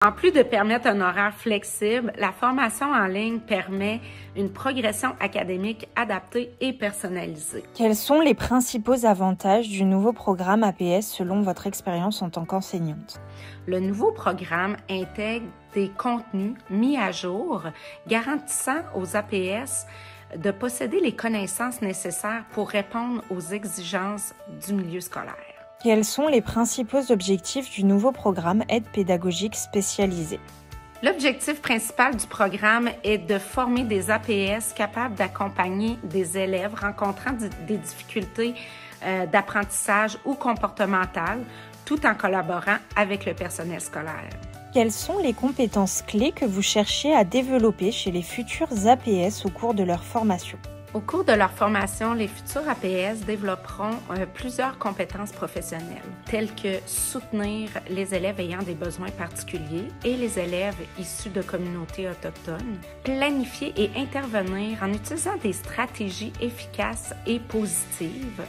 En plus de permettre un horaire flexible, la formation en ligne permet une progression académique adaptée et personnalisée. Quels sont les principaux avantages du nouveau programme APS selon votre expérience en tant qu'enseignante? Le nouveau programme intègre des contenus mis à jour, garantissant aux APS de posséder les connaissances nécessaires pour répondre aux exigences du milieu scolaire. Quels sont les principaux objectifs du nouveau programme Aide pédagogique spécialisée? L'objectif principal du programme est de former des APS capables d'accompagner des élèves rencontrant des difficultés d'apprentissage ou comportementales, tout en collaborant avec le personnel scolaire. Quelles sont les compétences clés que vous cherchez à développer chez les futurs APS au cours de leur formation? Au cours de leur formation, les futurs APS développeront plusieurs compétences professionnelles, telles que soutenir les élèves ayant des besoins particuliers et les élèves issus de communautés autochtones, planifier et intervenir en utilisant des stratégies efficaces et positives,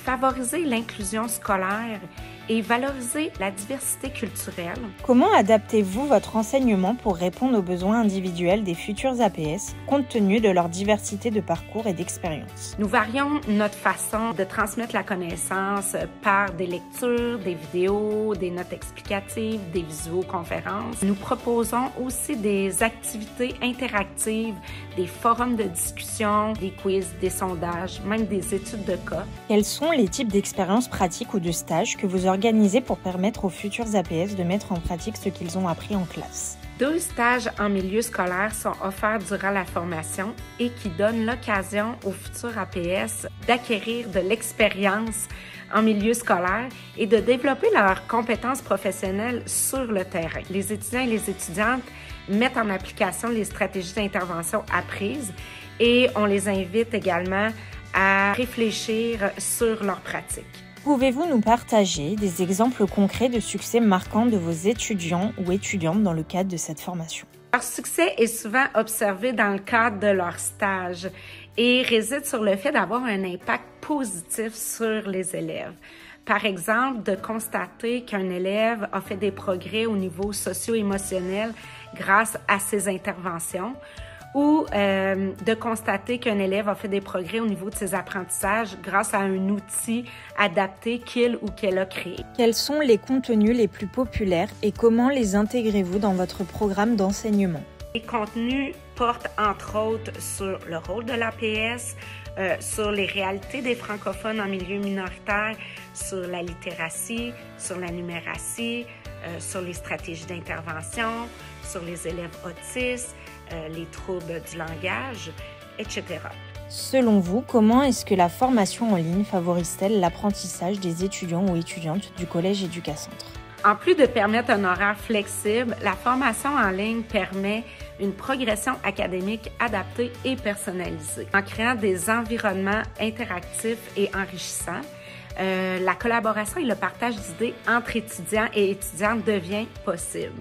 favoriser l'inclusion scolaire et valoriser la diversité culturelle. Comment adaptez-vous votre enseignement pour répondre aux besoins individuels des futurs APS, compte tenu de leur diversité de parcours et d'expérience? Nous varions notre façon de transmettre la connaissance par des lectures, des vidéos, des notes explicatives, des visioconférences. Nous proposons aussi des activités interactives, des forums de discussion, des quiz, des sondages, même des études de cas. Quels sont les types d'expériences pratiques ou de stages que vous organisez pour permettre aux futurs APS de mettre en pratique ce qu'ils ont appris en classe? 2 stages en milieu scolaire sont offerts durant la formation et qui donnent l'occasion aux futurs APS d'acquérir de l'expérience en milieu scolaire et de développer leurs compétences professionnelles sur le terrain. Les étudiants et les étudiantes mettent en application les stratégies d'intervention apprises et on les invite également à réfléchir sur leurs pratiques. Pouvez-vous nous partager des exemples concrets de succès marquants de vos étudiants ou étudiantes dans le cadre de cette formation? Leur succès est souvent observé dans le cadre de leur stage et réside sur le fait d'avoir un impact positif sur les élèves. Par exemple, de constater qu'un élève a fait des progrès au niveau socio-émotionnel grâce à ses interventions, ou de constater qu'un élève a fait des progrès au niveau de ses apprentissages grâce à un outil adapté qu'il ou qu'elle a créé. Quels sont les contenus les plus populaires et comment les intégrez-vous dans votre programme d'enseignement? Les contenus portent entre autres sur le rôle de l'APS, sur les réalités des francophones en milieu minoritaire, sur la littératie, sur la numératie, sur les stratégies d'intervention, sur les élèves autistes, les troubles du langage, etc. Selon vous, comment est-ce que la formation en ligne favorise-t-elle l'apprentissage des étudiants ou étudiantes du Collège Éducacentre? En plus de permettre un horaire flexible, la formation en ligne permet une progression académique adaptée et personnalisée. En créant des environnements interactifs et enrichissants, la collaboration et le partage d'idées entre étudiants et étudiantes devient possible.